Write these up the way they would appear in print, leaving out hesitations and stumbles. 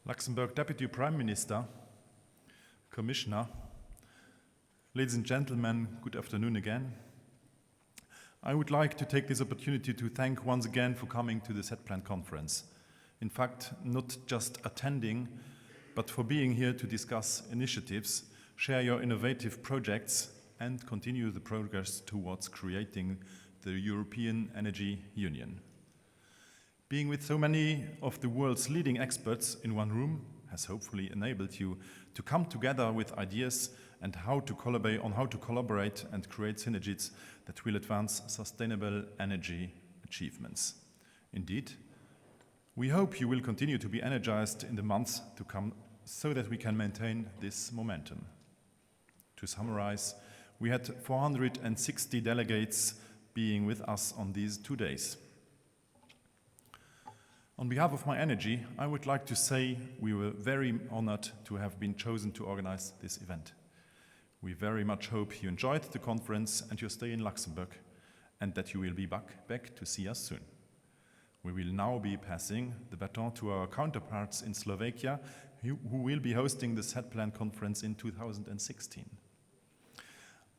Luxembourg Deputy Prime Minister, Commissioner, ladies and gentlemen, good afternoon again. I would like to take this opportunity to thank once again for coming to the ZPlan conference. In fact, not just attending, but for being here to discuss initiatives, share your innovative projects, and continue the progress towards creating the European Energy Union. Being with so many of the world's leading experts in one room has hopefully enabled you to come together with ideas and how to collaborate and create synergies that will advance sustainable energy achievements. Indeed, we hope you will continue to be energized in the months to come so that we can maintain this momentum. To summarize, we had 460 delegates being with us on these 2 days. On behalf of My Energy, I would like to say we were very honored to have been chosen to organize this event. We very much hope you enjoyed the conference and your stay in Luxembourg, and that you will be back to see us soon. We will now be passing the baton to our counterparts in Slovakia, who will be hosting the ZPlan conference in 2016.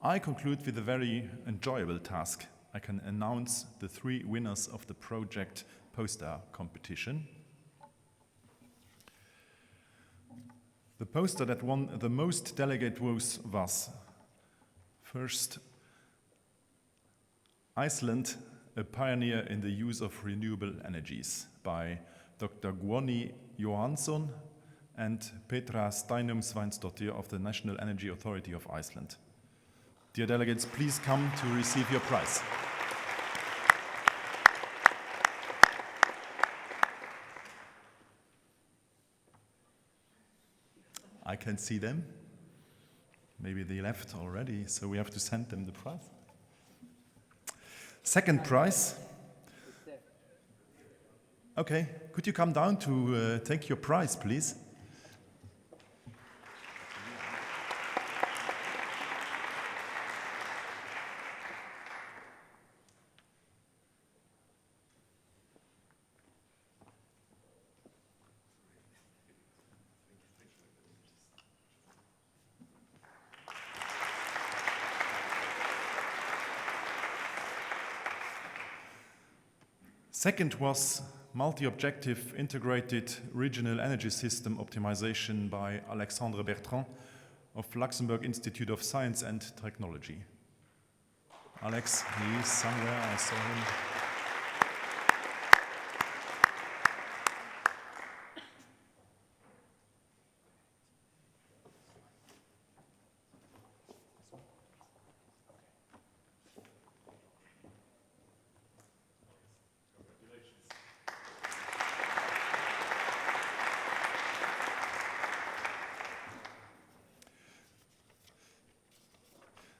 I conclude with a very enjoyable task. I can announce the 3 winners of the project poster competition. The poster that won the most delegate votes was first, Iceland, a pioneer in the use of renewable energies, by Dr. Guðni Jóhannsson and Petra Steinum-Sveinsdottir of the National Energy Authority of Iceland. Dear delegates, please come to receive your prize. I can see them. Maybe they left already, so we have to send them the prize. Second prize. Okay, could you come down to take your prize, please? Second was multi-objective integrated regional energy system optimization by Alexandre Bertrand of Luxembourg Institute of Science and Technology. Alex, he is somewhere, I saw him.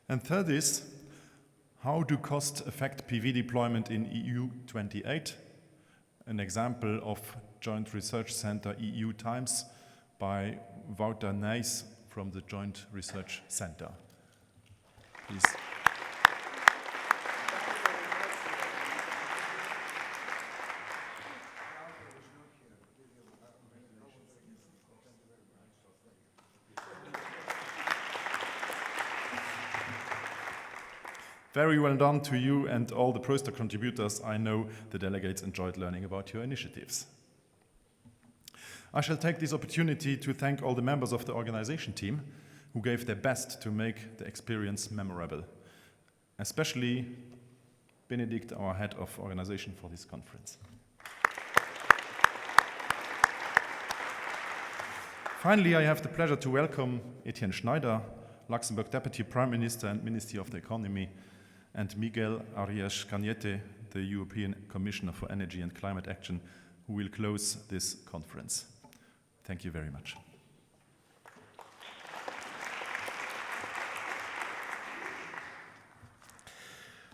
And third is, how to cost-affect PV deployment in EU 28, an example of Joint Research Center EU Times by Wouter Nijs from the Joint Research Center. Please. Very well done to you and all the poster contributors. I know the delegates enjoyed learning about your initiatives. I shall take this opportunity to thank all the members of the organization team who gave their best to make the experience memorable, especially Benedikt, our head of organization for this conference. Finally, I have the pleasure to welcome Etienne Schneider, Luxembourg Deputy Prime Minister and Minister of the Economy, and Miguel Arias Cañete, the European Commissioner for Energy and Climate Action, who will close this conference. Thank you very much.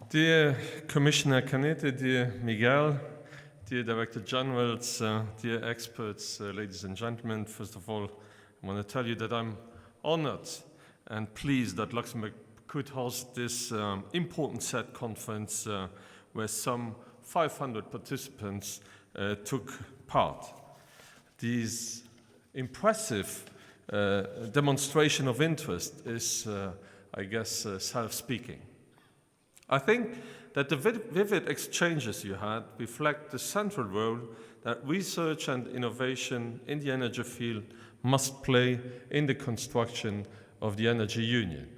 Dear Commissioner Cañete, dear Miguel, dear Director Generals, dear experts, ladies and gentlemen, first of all, I want to tell you that I'm honored and pleased that Luxembourg could host this important SET conference where some 500 participants took part. These impressive demonstration of interest is, I guess, self-speaking. I think that the vivid exchanges you had reflect the central role that research and innovation in the energy field must play in the construction of the energy union.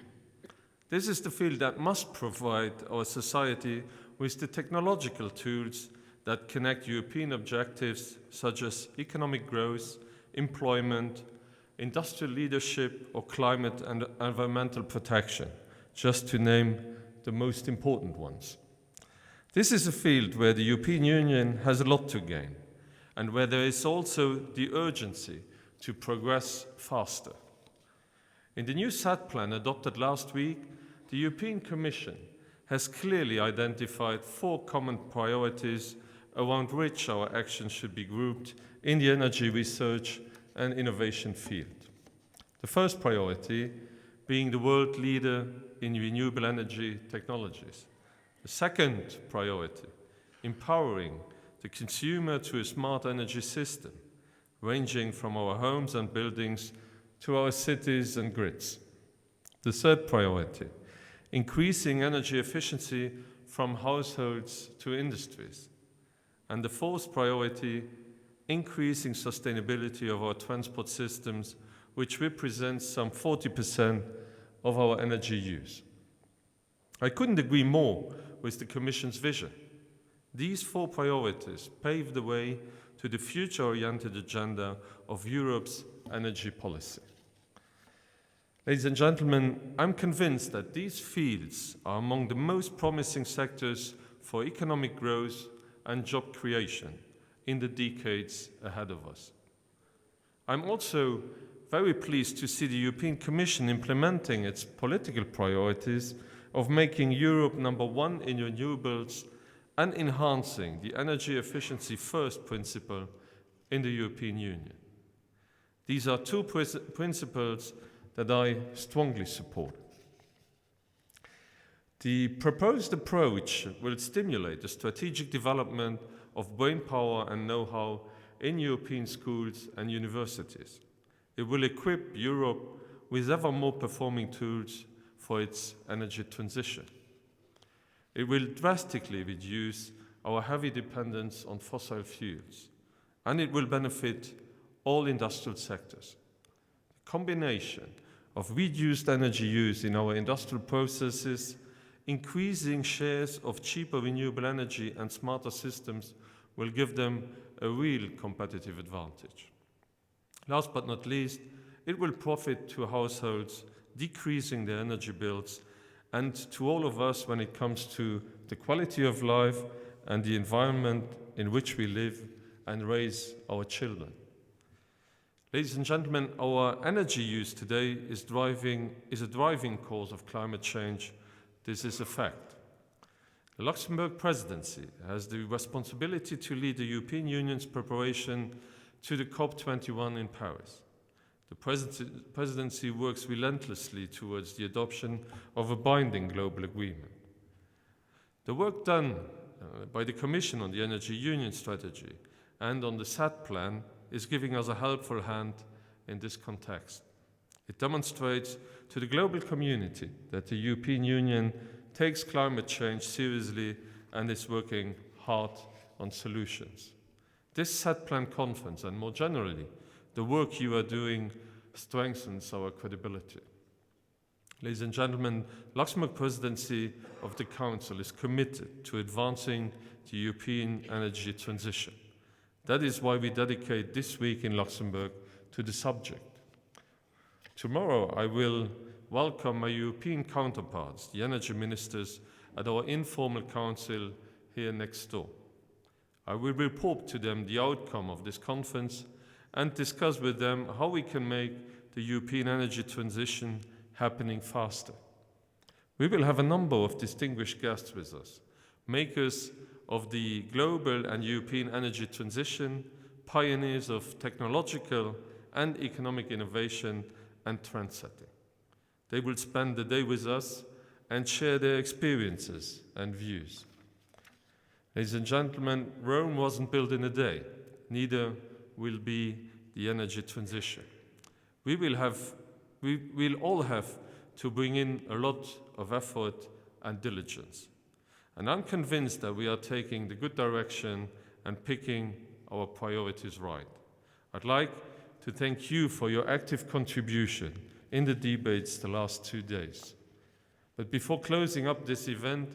This is the field that must provide our society with the technological tools that connect European objectives such as economic growth, employment, industrial leadership, or climate and environmental protection, just to name the most important ones. This is a field where the European Union has a lot to gain, and where there is also the urgency to progress faster. In the new SAT plan adopted last week, the European Commission has clearly identified 4 common priorities around which our actions should be grouped in the energy research and innovation field. The first priority being the world leader in renewable energy technologies. The second priority, empowering the consumer to a smart energy system, ranging from our homes and buildings to our cities and grids. The third priority, increasing energy efficiency from households to industries. And the fourth priority, increasing sustainability of our transport systems, which represents some 40% of our energy use. I couldn't agree more with the Commission's vision. These 4 priorities pave the way to the future-oriented agenda of Europe's energy policy. Ladies and gentlemen, I'm convinced that these fields are among the most promising sectors for economic growth and job creation in the decades ahead of us. I'm also very pleased to see the European Commission implementing its political priorities of making Europe #1 in renewables and enhancing the energy efficiency first principle in the European Union. These are 2 principles that I strongly support. The proposed approach will stimulate the strategic development of brainpower and know-how in European schools and universities. It will equip Europe with ever more performing tools for its energy transition. It will drastically reduce our heavy dependence on fossil fuels, and it will benefit all industrial sectors. The combination of reduced energy use in our industrial processes, increasing shares of cheaper renewable energy and smarter systems will give them a real competitive advantage. Last but not least, it will profit to households, decreasing their energy bills, and to all of us when it comes to the quality of life and the environment in which we live and raise our children. Ladies and gentlemen, our energy use today is a driving cause of climate change. This is a fact. The Luxembourg presidency has the responsibility to lead the European Union's preparation to the COP21 in Paris. The presidency works relentlessly towards the adoption of a binding global agreement. The work done by the Commission on the Energy Union strategy and on the SAT plan is giving us a helpful hand in this context. It demonstrates to the global community that the European Union takes climate change seriously and is working hard on solutions. This SAT plan conference and more generally, the work you are doing strengthens our credibility. Ladies and gentlemen, Luxembourg presidency of the Council is committed to advancing the European energy transition. That is why we dedicate this week in Luxembourg to the subject. Tomorrow, I will welcome my European counterparts, the energy ministers, at our informal council here next door. I will report to them the outcome of this conference and discuss with them how we can make the European energy transition happening faster. We will have a number of distinguished guests with us, makers of the global and European energy transition, pioneers of technological and economic innovation and trendsetting. They will spend the day with us and share their experiences and views. Ladies and gentlemen, Rome wasn't built in a day, neither will be the energy transition. We will all have to bring in a lot of effort and diligence. And I'm convinced that we are taking the good direction and picking our priorities right. I'd like to thank you for your active contribution in the debates the last 2 days. But before closing up this event,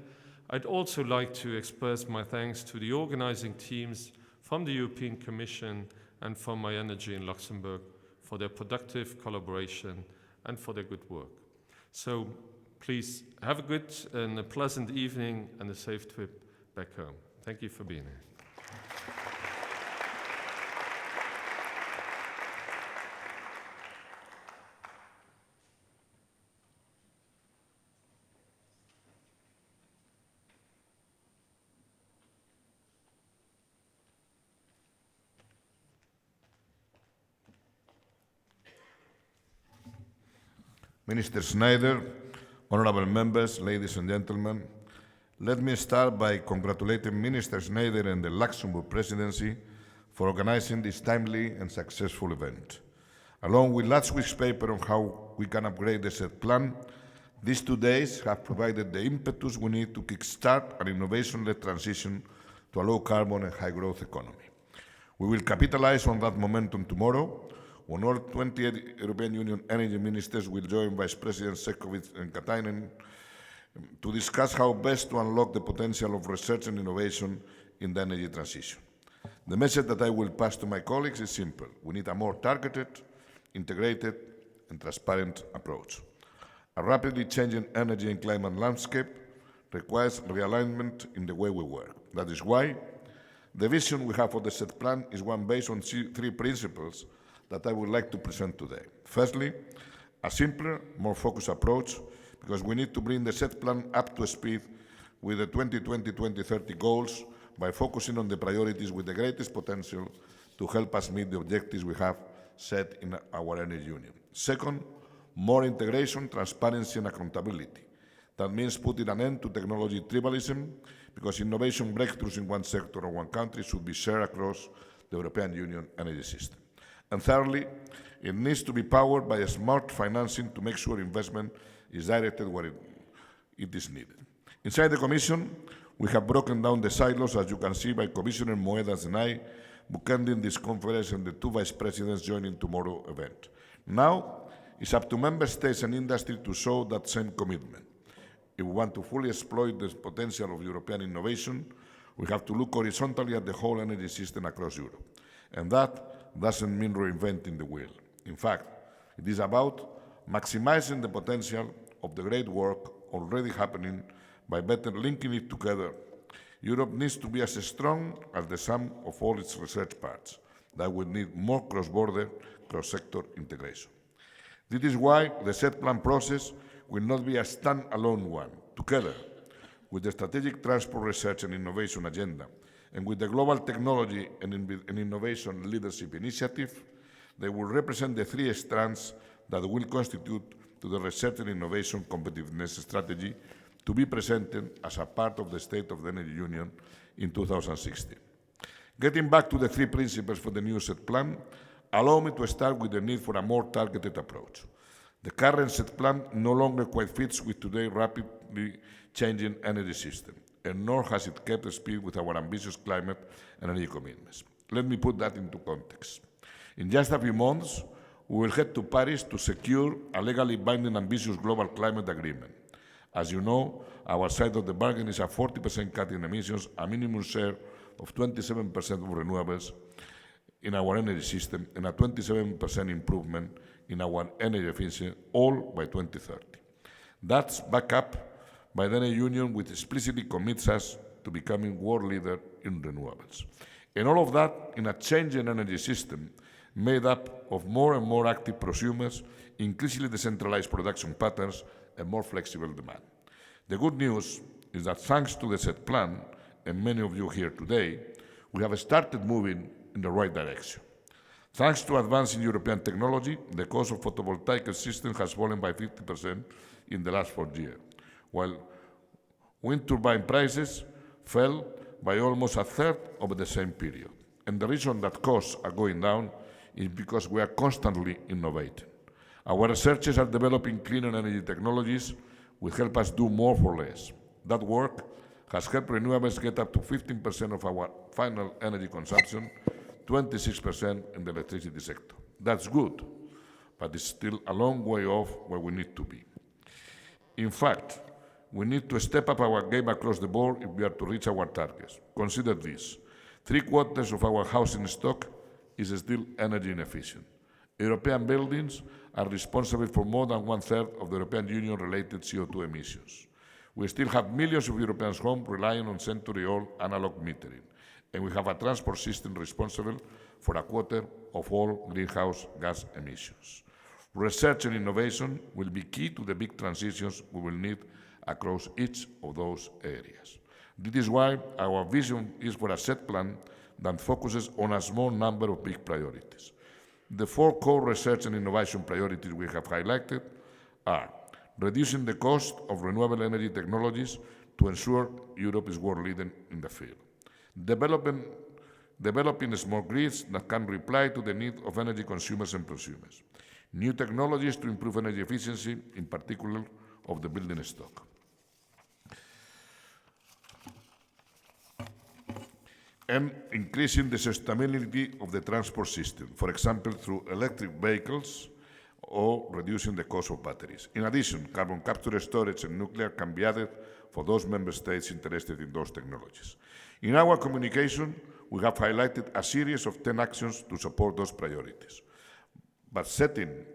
I'd also like to express my thanks to the organizing teams from the European Commission and from My Energy in Luxembourg for their productive collaboration and for their good work. So please have a good and a pleasant evening and a safe trip back home. Thank you for being here. Minister Schneider, honorable members, ladies and gentlemen, let me start by congratulating Minister Schneider and the Luxembourg presidency for organizing this timely and successful event. Along with last week's paper on how we can upgrade the SET plan, these 2 days have provided the impetus we need to kickstart an innovation-led transition to a low-carbon and high-growth economy. We will capitalize on that momentum tomorrow, when all 28 European Union energy ministers will join Vice President Šefčovič and Katainen to discuss how best to unlock the potential of research and innovation in the energy transition. The message that I will pass to my colleagues is simple. We need a more targeted, integrated, and transparent approach. A rapidly changing energy and climate landscape requires realignment in the way we work. That is why the vision we have for the SET plan is one based on 3 principles that I would like to present today. Firstly, a simpler, more focused approach, because we need to bring the SET plan up to speed with the 2020-2030 goals by focusing on the priorities with the greatest potential to help us meet the objectives we have set in our energy union. Second, more integration, transparency and accountability. That means putting an end to technology tribalism, because innovation breakthroughs in one sector or one country should be shared across the European Union energy system. And thirdly, it needs to be powered by a smart financing to make sure investment is directed where it is needed. Inside the Commission, we have broken down the silos, as you can see, by Commissioner Moedas and I, bookending this conference and the 2 vice presidents joining tomorrow's event. Now, it's up to member states and industry to show that same commitment. If we want to fully exploit the potential of European innovation, we have to look horizontally at the whole energy system across Europe. And that doesn't mean reinventing the wheel. In fact, it is about maximizing the potential of the great work already happening by better linking it together. Europe needs to be as strong as the sum of all its research parts. That will need more cross-border, cross-sector integration. This is why the SET plan process will not be a stand-alone one. Together with the Strategic Transport Research and Innovation Agenda, and with the Global Technology and Innovation Leadership Initiative, they will represent the 3 strands that will constitute to the Research and Innovation Competitiveness Strategy to be presented as a part of the State of the Energy Union in 2016. Getting back to the 3 principles for the new SET plan, allow me to start with the need for a more targeted approach. The current SET plan no longer quite fits with today's rapidly changing energy system, and nor has it kept speed with our ambitious climate and energy commitments. Let me put that into context. In just a few months, we will head to Paris to secure a legally binding ambitious global climate agreement. As you know, our side of the bargain is a 40% cut in emissions, a minimum share of 27% of renewables in our energy system, and a 27% improvement in our energy efficiency, all by 2030. That's backed up by the Energy Union, which explicitly commits us to becoming world leader in renewables. And all of that in a changing energy system made up of more and more active prosumers, increasingly decentralized production patterns, and more flexible demand. The good news is that thanks to the SET plan, and many of you here today, we have started moving in the right direction. Thanks to advancing European technology, the cost of photovoltaic systems has fallen by 50% in the last 4 years, while wind turbine prices fell by almost a third over the same period. And the reason that costs are going down is because we are constantly innovating. Our researchers are developing cleaner energy technologies which help us do more for less. That work has helped renewables get up to 15% of our final energy consumption, 26% in the electricity sector. That's good, but it's still a long way off where we need to be. In fact, we need to step up our game across the board if we are to reach our targets. Consider this. 3/4 of our housing stock is still energy inefficient. European buildings are responsible for more than 1/3 of the European Union-related CO2 emissions. We still have millions of European homes relying on century-old analog metering, and we have a transport system responsible for 1/4 of all greenhouse gas emissions. Research and innovation will be key to the big transitions we will need across each of those areas. This is why our vision is for a set plan that focuses on a small number of big priorities. The 4 core research and innovation priorities we have highlighted are reducing the cost of renewable energy technologies to ensure Europe is world leading in the field, developing smart grids that can reply to the need of energy consumers and prosumers, new technologies to improve energy efficiency, in particular of the building stock, and increasing the sustainability of the transport system, for example, through electric vehicles or reducing the cost of batteries. In addition, carbon capture, storage, and nuclear can be added for those member states interested in those technologies. In our communication, we have highlighted a series of 10 actions to support those priorities. But setting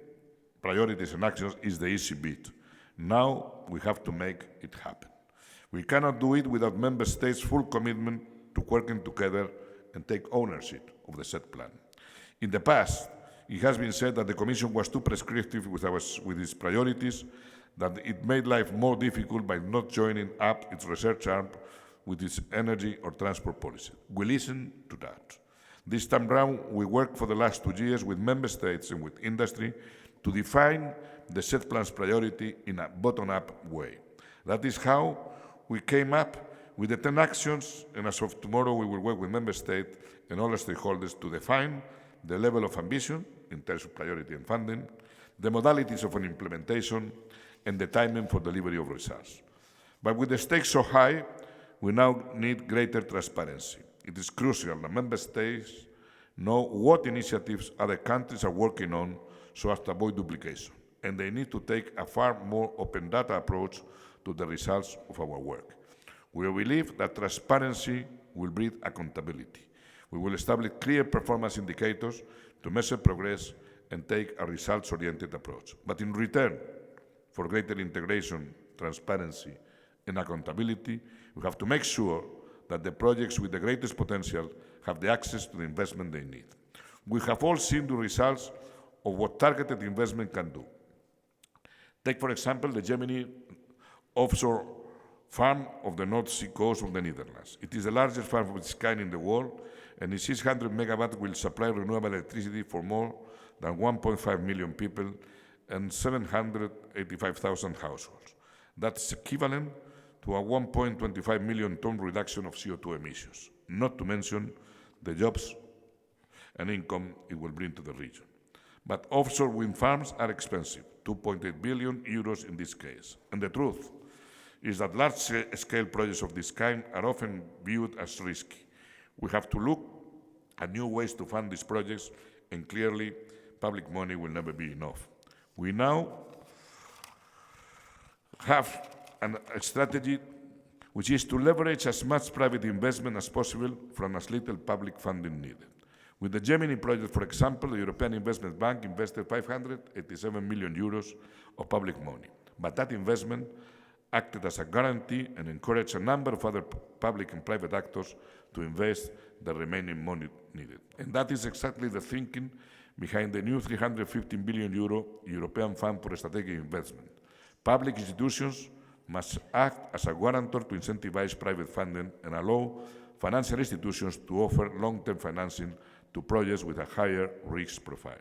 priorities and actions is the easy bit. Now we have to make it happen. We cannot do it without member states' full commitment to working together and take ownership of the set plan. In the past, it has been said that the Commission was too prescriptive with its priorities, that it made life more difficult by not joining up its research arm with its energy or transport policy. We listened to that. This time round, we worked for the last 2 years with member states and with industry to define the set plan's priority in a bottom-up way. That is how we came up with the 10 actions, and as of tomorrow, we will work with member states and all stakeholders to define the level of ambition in terms of priority and funding, the modalities of an implementation, and the timing for delivery of results. But with the stakes so high, we now need greater transparency. It is crucial that member states know what initiatives other countries are working on so as to avoid duplication, and they need to take a far more open data approach to the results of our work. We believe that transparency will breed accountability. We will establish clear performance indicators to measure progress and take a results-oriented approach. But in return for greater integration, transparency, and accountability, we have to make sure that the projects with the greatest potential have the access to the investment they need. We have all seen the results of what targeted investment can do. Take, for example, the Gemini offshore farm of the North Sea coast of the Netherlands. It is the largest farm of its kind in the world, and its 600 megawatts will supply renewable electricity for more than 1.5 million people and 785,000 households. That's equivalent to a 1.25 million ton reduction of CO2 emissions, not to mention the jobs and income it will bring to the region. But offshore wind farms are expensive, 2.8 billion euros in this case. And the truth is that large-scale projects of this kind are often viewed as risky. We have to look at new ways to fund these projects, and clearly, public money will never be enough. We now have a strategy which is to leverage as much private investment as possible from as little public funding needed. With the Gemini project, for example, the European Investment Bank invested 587 million euros of public money. But that investment acted as a guarantee and encouraged a number of other public and private actors to invest the remaining money needed. And that is exactly the thinking behind the new 315 billion euro European Fund for Strategic Investment. Public institutions must act as a guarantor to incentivize private funding and allow financial institutions to offer long-term financing to projects with a higher risk profile.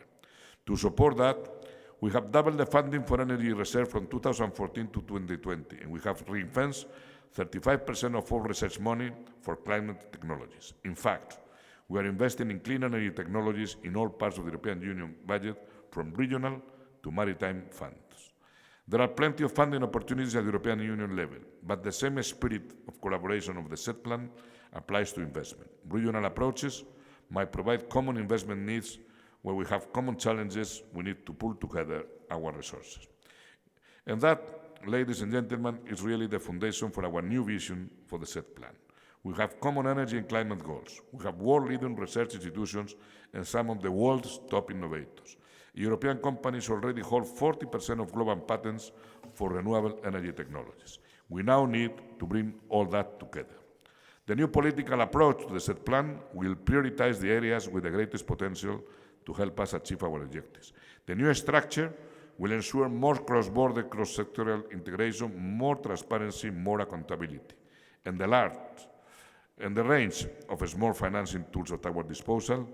To support that, we have doubled the funding for energy research from 2014 to 2020, and we have ring-fenced 35% of all research money for climate technologies. In fact, We are investing in clean energy technologies in all parts of the European Union budget, from regional to maritime funds. There are plenty of funding opportunities at the European Union level, but the same spirit of collaboration of the SET plan applies to investment. Regional approaches might provide common investment needs where we have common challenges. We need to pull together our resources. And that, ladies and gentlemen, is really the foundation for our new vision for the SET plan. We have common energy and climate goals. We have world-leading research institutions and some of the world's top innovators. European companies already hold 40% of global patents for renewable energy technologies. We now need to bring all that together. The new political approach to the SET plan will prioritize the areas with the greatest potential to help us achieve our objectives. The new structure will ensure more cross-border, cross-sectoral integration, more transparency, more accountability, and the range of small financing tools at our disposal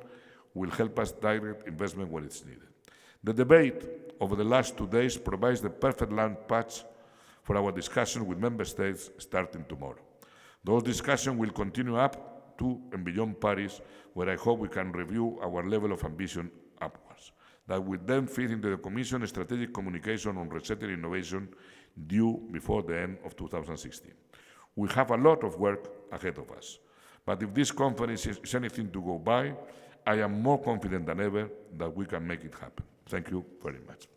will help us direct investment where it's needed. The debate over the last 2 days provides the perfect launch pad for our discussion with Member States starting tomorrow. Those discussions will continue up to and beyond Paris, where I hope we can review our level of ambition upwards. That will then feed into the Commission's strategic communication on research and innovation due before the end of 2016. We have a lot of work ahead of us, but if this conference is anything to go by, I am more confident than ever that we can make it happen. Thank you very much.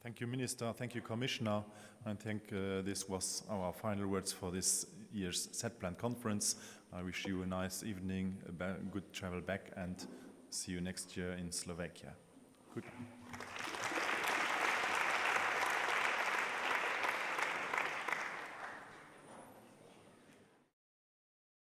Thank you, Minister. Thank you, Commissioner. I think this was our final words for this year's SET Plan conference. I wish you a nice evening, a good travel back, and see you next year in Slovakia. Good.